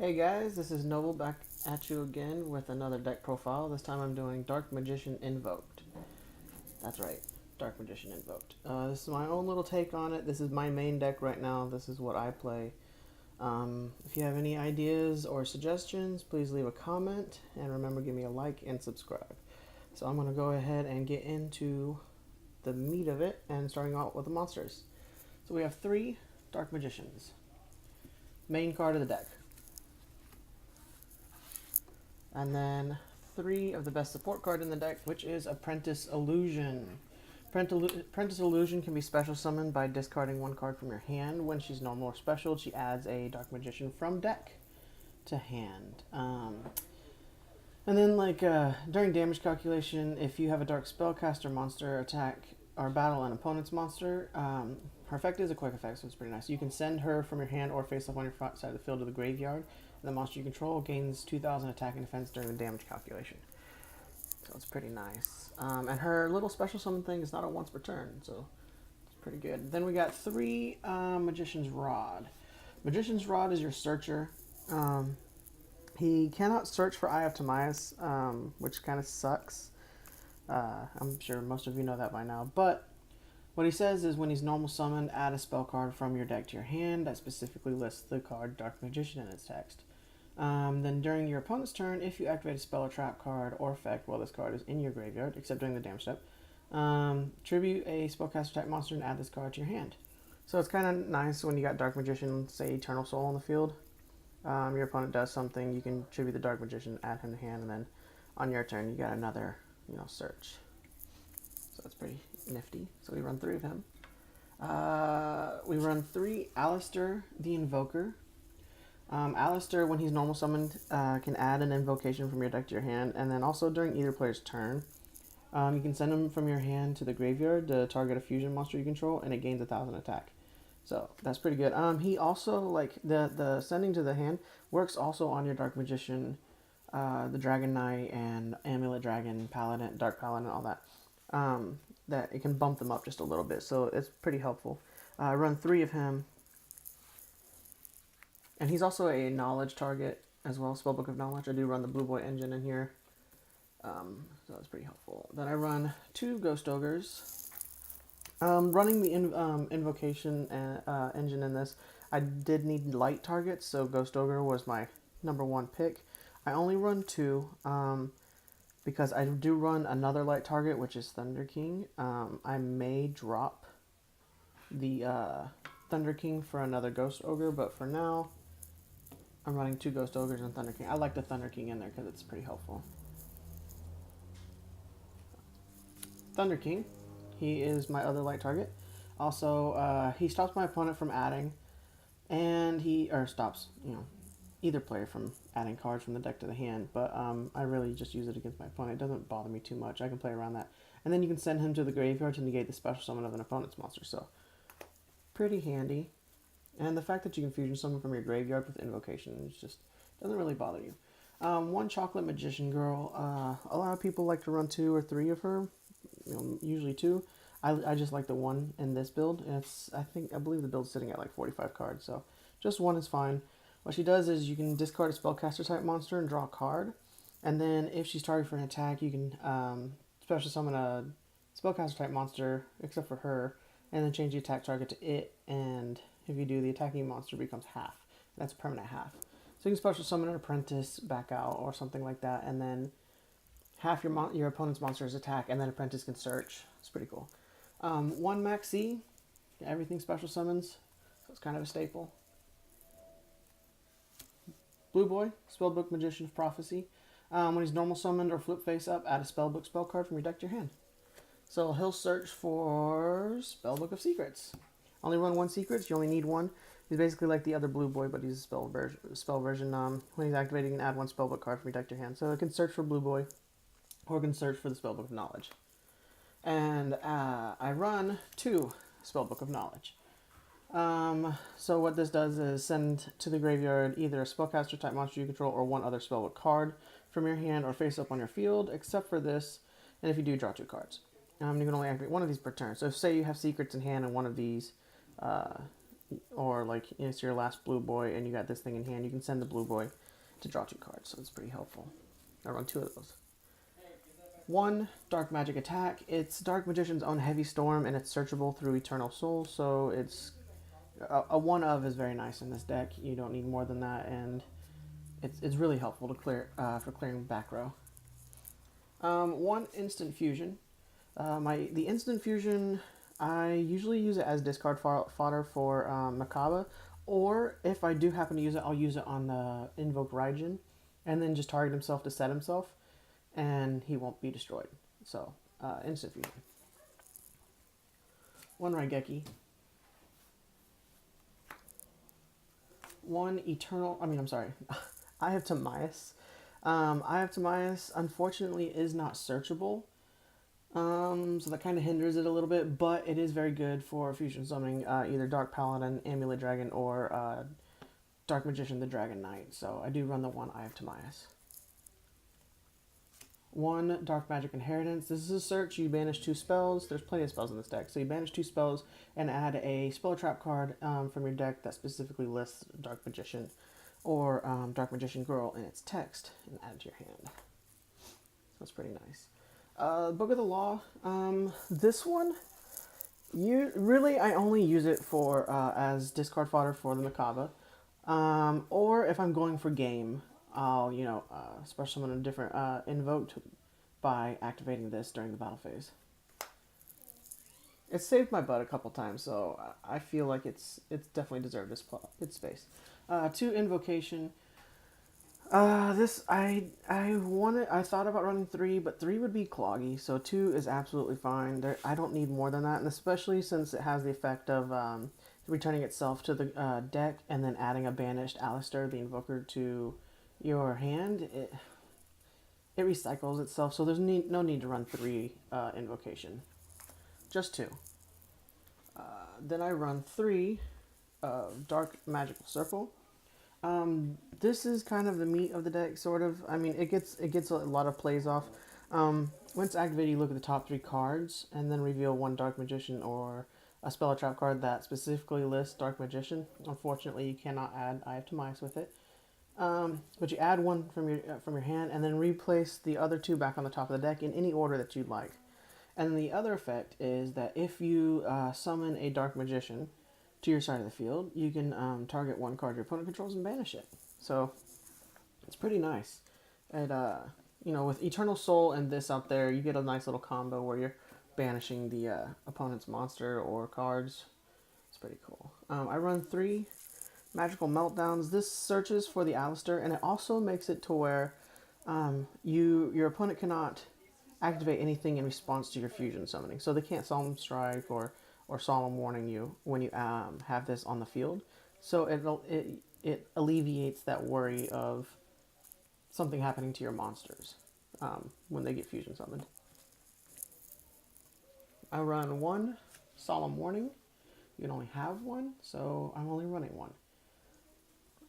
Hey guys, this is Noble back at you again with another deck profile. This time I'm doing Dark Magician Invoked. That's right, Dark Magician Invoked. This is my own little take on it. This is my main deck right now. This is what I play. If you have any ideas or suggestions, please leave a comment. And remember, give me a like and subscribe. So I'm going to go ahead and get into the meat of it and starting out with the monsters. So we have 3 Dark Magicians. Main card of the deck. And then 3 of the best support card in the deck, which is Apprentice Illusion. Apprentice Illusion can be special summoned by discarding 1 card from your hand. When she's normal or special, she adds a Dark Magician from deck to hand. And then, during damage calculation, if you have a Dark Spellcaster monster attack or battle an opponent's monster, her effect is a quick effect, so it's pretty nice. You can send her from your hand or face up on your front side of the field to the graveyard. The monster you control gains 2,000 attack and defense during the damage calculation. So it's pretty nice. And her little special summon thing is not a once per turn, so it's pretty good. Then we got 3 Magician's Rod. Magician's Rod is your searcher. He cannot search for Eye of Timaeus, which kind of sucks. I'm sure most of you know that by now. But what he says is when he's normal summoned, add a spell card from your deck to your hand that specifically lists the card Dark Magician in its text. Then during your opponent's turn, if you activate a spell or trap card or effect while this card is in your graveyard, except during the damage step, tribute a spellcaster type monster and add this card to your hand. So it's kind of nice when you got Dark Magician, say Eternal Soul on the field. Your opponent does something, you can tribute the Dark Magician, add him to hand, and then on your turn you got another, search. So that's pretty nifty. So we run 3 of him. We run 3 Alistair the Invoker. Alistair, when he's normal summoned, can add an invocation from your deck to your hand, and then also during either player's turn, you can send him from your hand to the graveyard to target a fusion monster you control, and it gains 1,000 attack. So that's pretty good. He also, the sending to the hand works also on your Dark Magician, the Dragon Knight, and Amulet Dragon, Paladin, Dark Paladin, all that. That it can bump them up just a little bit, so it's pretty helpful. I run 3 of him. And he's also a knowledge target as well, Spellbook of Knowledge. I do run the Blue Boy engine in here, so that's pretty helpful. Then I run 2 Ghost Ogres. Running the Invocation engine in this, I did need light targets, so Ghost Ogre was my number 1 pick. I only run 2 because I do run another light target, which is Thunder King. I may drop the Thunder King for another Ghost Ogre, but for now, I'm running 2 Ghost Ogres and Thunder King. I like the Thunder King in there because it's pretty helpful. Thunder King, he is my other light target. Also, he stops my opponent from adding, and stops, either player from adding cards from the deck to the hand, but I really just use it against my opponent. It doesn't bother me too much. I can play around that. And then you can send him to the graveyard to negate the special summon of an opponent's monster, so pretty handy. And the fact that you can fusion summon from your graveyard with invocation just doesn't really bother you. 1 Chocolate Magician Girl. A lot of people like to run 2 or 3 of her. Usually 2. I just like the 1 in this build. And I believe the build's sitting at like 45 cards, so just 1 is fine. What she does is you can discard a spellcaster type monster and draw a card. And then if she's targeted for an attack, you can special summon a spellcaster type monster, except for her, and then change the attack target to it, and if you do, the attacking monster becomes half. That's permanent half. So you can special summon an Apprentice back out or something like that, and then half your opponent's monster's attack, and then Apprentice can search. It's pretty cool. 1 Maxi, everything special summons, so it's kind of a staple. Blue Boy, Spellbook Magician of Prophecy. When he's normal summoned or flip face up, add a Spellbook spell card from your deck to your hand. So he'll search for Spellbook of Secrets. Only run 1 Secrets, you only need 1. He's basically like the other Blue Boy, but he's a spell version. When he's activated, you can add 1 Spellbook card from your deck to your hand. So it can search for Blue Boy, or it can search for the Spellbook of Knowledge. And I run 2 Spellbook of Knowledge. So what this does is send to the graveyard either a spellcaster type monster you control or 1 other spellbook card from your hand or face up on your field, except for this, and if you do, draw 2 cards. You can only activate 1 of these per turn. So if, say, you have secrets in hand and 1 of these or like it's your last blue boy and you got this thing in hand, you can send the blue boy to draw 2 cards. So it's pretty helpful. I run 2 of those. 1 dark magic attack. It's Dark Magician's own Heavy Storm, and it's searchable through Eternal Soul. So it's a 1 of is very nice in this deck. You don't need more than that, and it's really helpful to clear for clearing back row. 1 instant fusion. The instant fusion, I usually use it as discard fodder for Macabre, or if I do happen to use it, I'll use it on the Invoked Raijin, and then just target himself to set himself, and he won't be destroyed. So, instant fusion. 1 Raigeki. 1 Eternal, I have Timaeus. Eye of Timaeus, unfortunately, is not searchable. So that kind of hinders it a little bit, but it is very good for fusion summoning either Dark Paladin, Amulet Dragon, or Dark Magician, the Dragon Knight. So I do run the 1 Eye of Timaeus. 1 Dark Magic Inheritance. This is a search. You banish 2 spells. There's plenty of spells in this deck. So you banish 2 spells and add a spell trap card from your deck that specifically lists Dark Magician or Dark Magician Girl in its text and add it to your hand. That's pretty nice. Book of the Law. This one, I only use it for as discard fodder for the Macabre, or if I'm going for game, I'll special summon a different Invoked by activating this during the battle phase. It's saved my butt a couple times, so I feel like it's definitely deserved its space. 2 Invocation. This I thought about running 3, but 3 would be cloggy, so 2 is absolutely fine. I don't need more than that, and especially since it has the effect of returning itself to the deck and then adding a banished Alistair, the Invoker, to your hand. It recycles itself, so there's no need to run 3 Invocation. Just 2. Then I run 3 Dark Magical Circle. This is kind of the meat of the deck, sort of. I mean, it gets a lot of plays off. Once activated, you look at the top 3 cards, and then reveal 1 Dark Magician or a spell or trap card that specifically lists Dark Magician. Unfortunately, you cannot add Eye of Timaeus with it. But you add 1 from your hand, and then replace the other 2 back on the top of the deck in any order that you'd like. And the other effect is that if you summon a Dark Magician to your side of the field, you can target 1 card your opponent controls and banish it. So it's pretty nice. And with Eternal Soul and this out there, you get a nice little combo where you're banishing the opponent's monster or cards. It's pretty cool. I run 3 Magical Meltdowns. This searches for the Alistair, and it also makes it to where your opponent cannot activate anything in response to your fusion summoning. So they can't Solemn Strike or Solemn Warning you when you have this on the field. So it alleviates that worry of something happening to your monsters when they get fusion summoned. I run 1 Solemn Warning. You can only have 1, so I'm only running 1.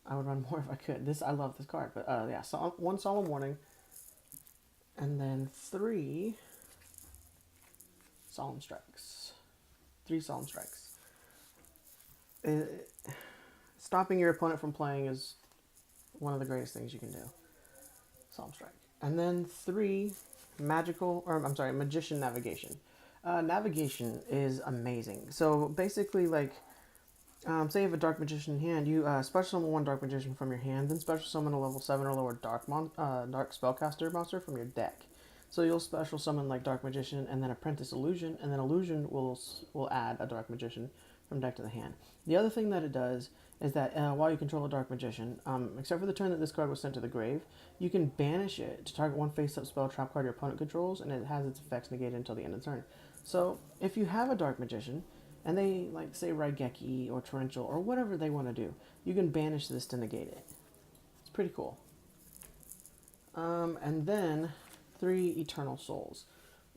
I would run more if I could. I love this card, but 1 Solemn Warning, and then 3 Solemn Strikes. 3 Solemn Strikes. Stopping your opponent from playing is one of the greatest things you can do. Solemn Strike. And then 3 Magician Navigation. Navigation is amazing. So basically, say you have a Dark Magician in hand, you special summon 1 Dark Magician from your hand, then special summon a level 7 or lower Dark Spellcaster monster from your deck. So you'll special summon like Dark Magician and then Apprentice Illusion, and then Illusion will add a Dark Magician from deck to the hand. The other thing that it does is that while you control a Dark Magician, except for the turn that this card was sent to the grave, you can banish it to target 1 face-up spell trap card your opponent controls, and it has its effects negated until the end of the turn. So if you have a Dark Magician, and they, say, Raigeki or Torrential or whatever they want to do, you can banish this to negate it. It's pretty cool. And then 3 Eternal Souls.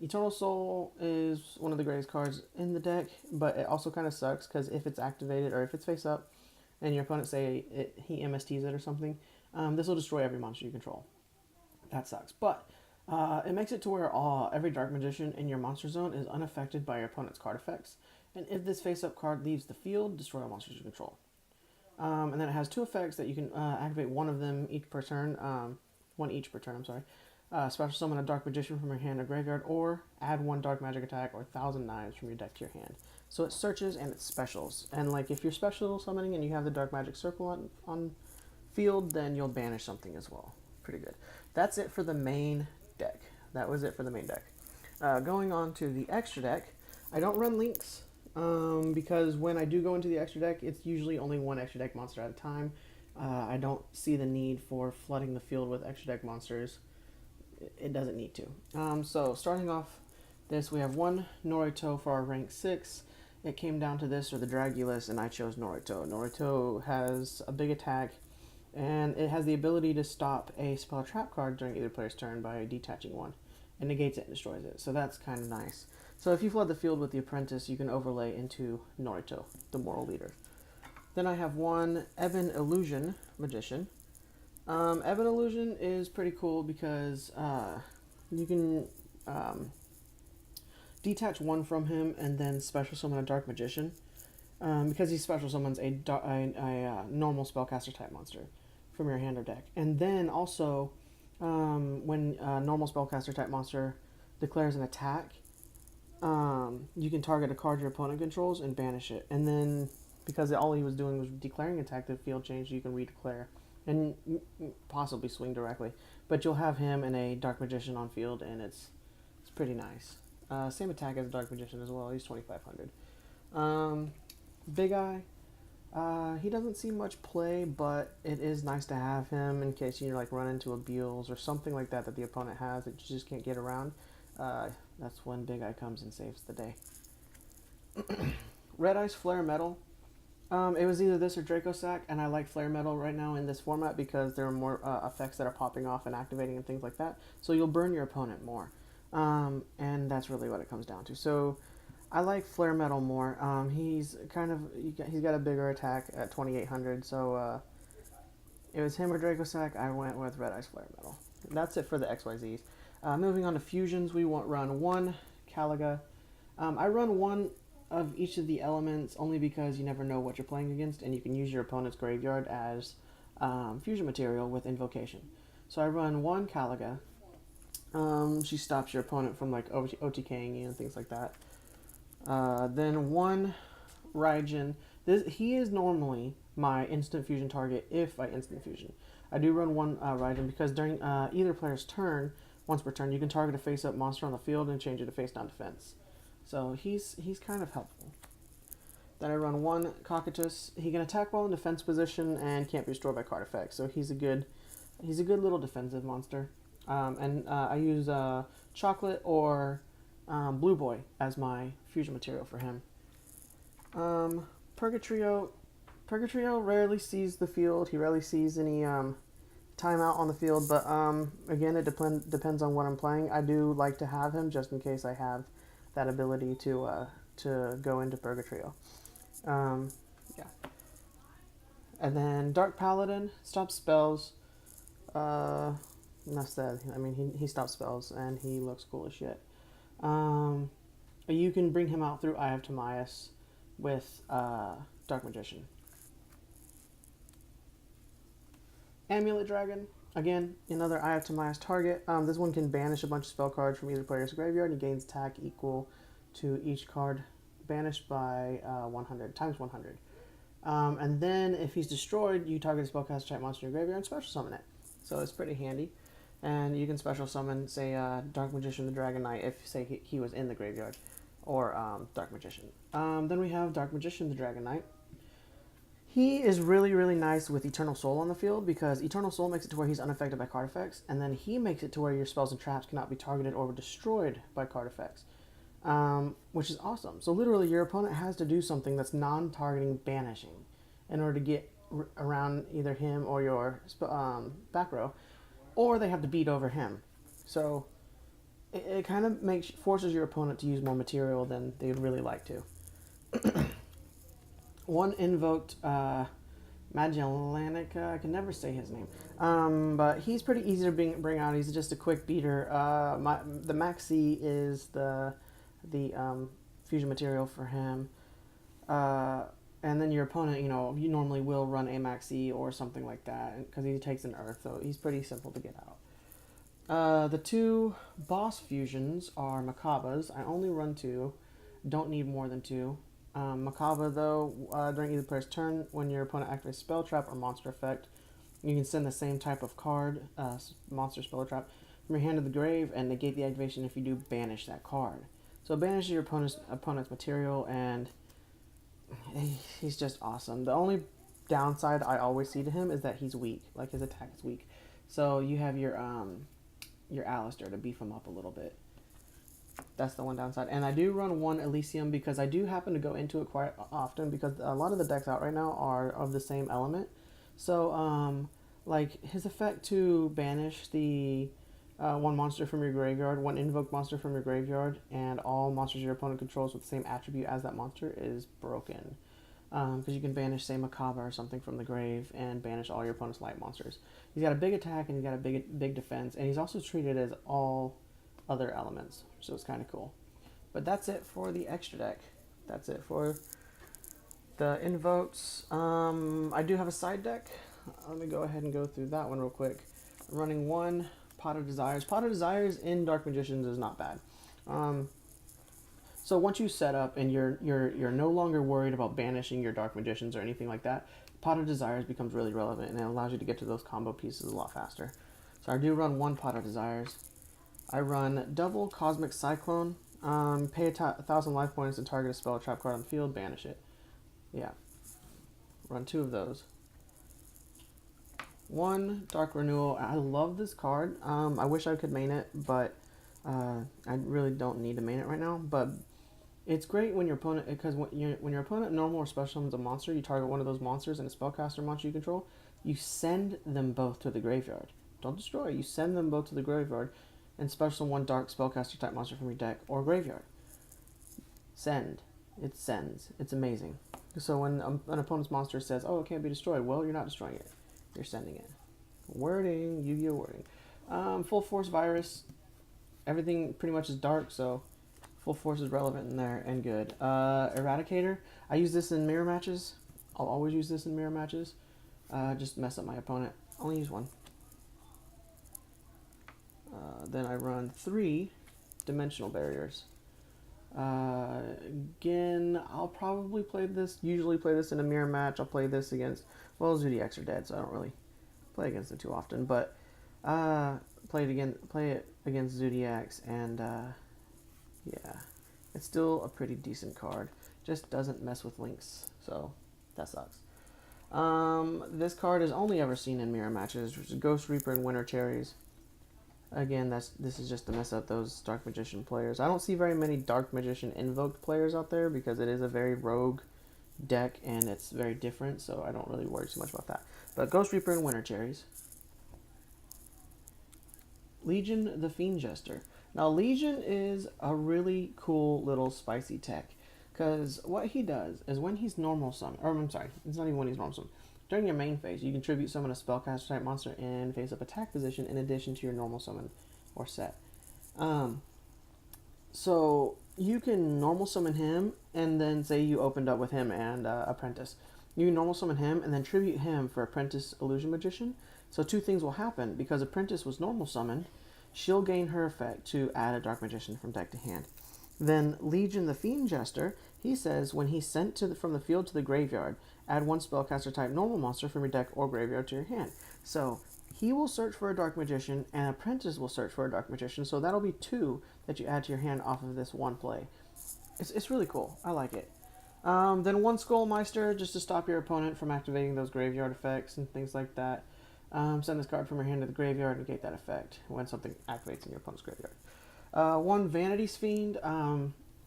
Eternal Soul is one of the greatest cards in the deck, but it also kind of sucks because if it's activated or if it's face up and your opponent he MSTs it or something, this will destroy every monster you control. That sucks. But it makes it to where every Dark Magician in your monster zone is unaffected by your opponent's card effects. And if this face-up card leaves the field, destroy all monsters you control. And then it has 2 effects that you can activate one of them each per turn. One each per turn, I'm sorry. Special summon a Dark Magician from your hand or graveyard, or add 1 Dark Magic attack or 1,000 Knives from your deck to your hand. So it searches and it specials. And like if you're special summoning and you have the Dark Magic Circle on field, then you'll banish something as well. Pretty good. That's it for the main deck. That was it for the main deck. Going on to the extra deck, I don't run links because when I do go into the extra deck, it's usually only 1 extra deck monster at a time. I don't see the need for flooding the field with extra deck monsters. It doesn't need to. So starting off this, we have 1 Norito for our rank 6. It came down to this or the Dragulus, and I chose Norito. Norito has a big attack, and it has the ability to stop a spell or trap card during either player's turn by detaching 1. It negates it and destroys it, so that's kind of nice. So if you flood the field with the Apprentice, you can overlay into Norito, the moral leader. Then I have 1 Ebon Illusion Magician. Ebon Illusion is pretty cool because you can detach 1 from him and then special summon a Dark Magician. Because he special summons a normal spellcaster type monster from your hand or deck. And then also, when a normal spellcaster type monster declares an attack, you can target a card your opponent controls and banish it. And then, because all he was doing was declaring attack, the field change, you can redeclare and possibly swing directly. But you'll have him and a Dark Magician on field, and it's pretty nice. Same attack as a Dark Magician as well. He's 2,500. Big Eye. He doesn't see much play, but it is nice to have him in case you like run into a Beals or something like that the opponent has that you just can't get around. That's when Big Eye comes and saves the day. Red Eye's Flare Metal. It was either this or Draco Sack, and I like Flare Metal right now in this format because there are more effects that are popping off and activating and things like that. So you'll burn your opponent more, and that's really what it comes down to. So I like Flare Metal more. He's got a bigger attack at 2,800. So it was him or Draco Sack. I went with Red Eye's Flare Metal. That's it for the XYZs. Moving on to fusions, we run 1 Caliga. I run 1 of each of the elements only because you never know what you're playing against, and you can use your opponent's graveyard as fusion material with Invocation. So I run 1 Caliga. She stops your opponent from like OTKing you and things like that. Then 1 Raijin. He is normally my instant fusion target if I instant fusion. I do run 1 Raijin because during either player's turn, once per turn, you can target a face-up monster on the field and change it to face-down defense. So he's kind of helpful. Then I run 1 Cocytus. He can attack while in defense position and can't be destroyed by card effects. So he's a good little defensive monster. And I use Chocolate or Blue Boy as my fusion material for him. Purgatrio rarely sees the field. He rarely sees any timeout on the field. But again, it depends on what I'm playing. I do like to have him just in case I have that ability to go into Purgatrio. Yeah. And then Dark Paladin stops spells. Enough said. I mean, he stops spells and he looks cool as shit. You can bring him out through Eye of Timaeus with Dark Magician. Amulet Dragon. Again, another Eye of Timaeus target. This one can banish a bunch of spell cards from either player's graveyard and gains attack equal to each card banished by 100 times 100. And then if he's destroyed, you target a spellcaster type monster in your graveyard and special summon it. So it's pretty handy. And you can special summon, say, Dark Magician the Dragon Knight if, say, he was in the graveyard, or Dark Magician. Then we have Dark Magician the Dragon Knight. He is really, really nice with Eternal Soul on the field because Eternal Soul makes it to where he's unaffected by card effects, and then he makes it to where your spells and traps cannot be targeted or destroyed by card effects, which is awesome. So literally, your opponent has to do something that's non-targeting banishing in order to get around either him or your back row, or they have to beat over him. So it kind of forces your opponent to use more material than they would really like to. 1 Invoked Magellanic, I can never say his name, but he's pretty easy to bring out. He's just a quick beater. The Maxi is the fusion material for him. Uh, and then your opponent, you know, you normally will run a Maxi or something like that because he takes an Earth, so he's pretty simple to get out. The two boss fusions are Macabas. I only run two, don't need more than two. Macaba, though, during either player's turn, when your opponent activates spell trap or monster effect, you can send the same type of card, monster spell or trap, from your hand to the grave and negate the activation. If you do, banish that card. So banish your opponent's material, and he's just awesome. The only downside I always see to him is that he's weak. Like, his attack is weak. So you have your Alistair to beef him up a little bit. That's the one downside. And I do run one Elysium because I do happen to go into it quite often because a lot of the decks out right now are of the same element. So, like, his effect to banish the one monster from your graveyard, one invoked monster from your graveyard, and all monsters your opponent controls with the same attribute as that monster is broken. Because you can banish, say, Macabre or something from the grave and banish all your opponent's light monsters. He's got a big attack and he's got a big defense, and he's also treated as all other elements, so it's kind of cool. But that's it for the extra deck. That's it for the invokes. I do have a side deck. Let me go ahead and go through that one real quick. I'm running one Pot of Desires. Pot of Desires in Dark Magicians is not bad. So once you set up and you're no longer worried about banishing your Dark Magicians or anything like that, Pot of Desires becomes really relevant, and it allows you to get to those combo pieces a lot faster. So I do run one Pot of Desires. I run double Cosmic Cyclone. Pay 1,000 life points and target a spell or trap card on the field. Banish it. Yeah. Run two of those. One Dark Renewal. I love this card. I wish I could main it, but I really don't need to main it right now. But it's great when your opponent, because when your opponent normal or special summons a monster, you target one of those monsters and a spellcaster monster you control. You send them both to the graveyard. Don't destroy. You send them both to the graveyard. And special one dark spellcaster type monster from your deck or graveyard. Send. It sends. It's amazing. So when an opponent's monster says, oh, it can't be destroyed, well, you're not destroying it. You're sending it. Wording. Yu-Gi-Oh! Wording. Full Force Virus. Everything pretty much is dark, so Full Force is relevant in there and good. Eradicator. I use this in mirror matches. I'll always use this in mirror matches. Just mess up my opponent. Only use one. Then I run 3 dimensional barriers. Again, I'll probably usually play this in a mirror match. I'll play this against, well, Zodiacs are dead, so I don't really play against it too often, but play it against Zodiacs, and yeah, it's still a pretty decent card. Just doesn't mess with links, so that sucks. This card is only ever seen in mirror matches, which is Ghost Reaper and Winter Cherries. Again, this is just to mess up those Dark Magician players. I don't see very many Dark Magician Invoked players out there because it is a very rogue deck and it's very different, so I don't really worry too much about that. But Ghost Reaper and Winter Cherries. Legion the Fiend Jester. Now, Legion is a really cool little spicy tech, because what he does is when he's normal summon, or I'm sorry, it's not even when he's normal summon. During your main phase, you contribute summon a spellcaster type monster in face-up attack position in addition to your normal summon or set. So you can normal summon him, and then say you opened up with him and Apprentice. You can normal summon him and then tribute him for Apprentice Illusion Magician. So two things will happen. Because Apprentice was normal summoned, she'll gain her effect to add a Dark Magician from deck to hand. Then Legion the Fiend Jester, he says when he's sent from the field to the graveyard, add one spellcaster type normal monster from your deck or graveyard to your hand. So he will search for a Dark Magician, and Apprentice will search for a Dark Magician, so that'll be 2 that you add to your hand off of this one play. It's really cool. I like it. Then one Skullmeister, just to stop your opponent from activating those graveyard effects and things like that. Send this card from your hand to the graveyard and negate that effect when something activates in your opponent's graveyard. One Vanity's Fiend.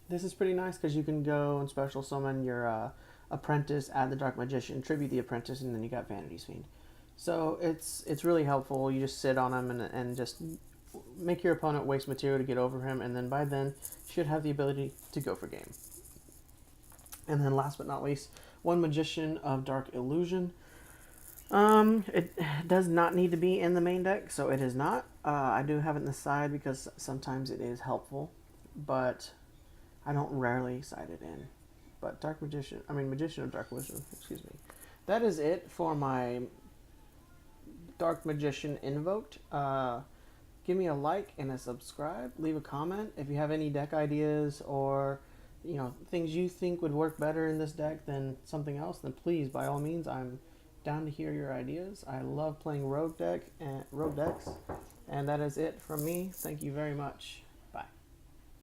This is pretty nice because you can go and special summon your Apprentice, add the Dark Magician, tribute the Apprentice, and then you got Vanity's Fiend. So it's really helpful. You just sit on him and just make your opponent waste material to get over him, and then by then should have the ability to go for game. And then last but not least, one Magician of Dark Illusion. It does not need to be in the main deck, so it is not. I do have it in the side because sometimes it is helpful, but I don't rarely side it in. but Magician of Dark Wisdom, excuse me. That is it for my Dark Magician Invoked. Give me a like and a subscribe. Leave a comment if you have any deck ideas or things you think would work better in this deck than something else. Then please, by all means, I'm down to hear your ideas. I love playing rogue decks, and that is it from me. Thank you very much.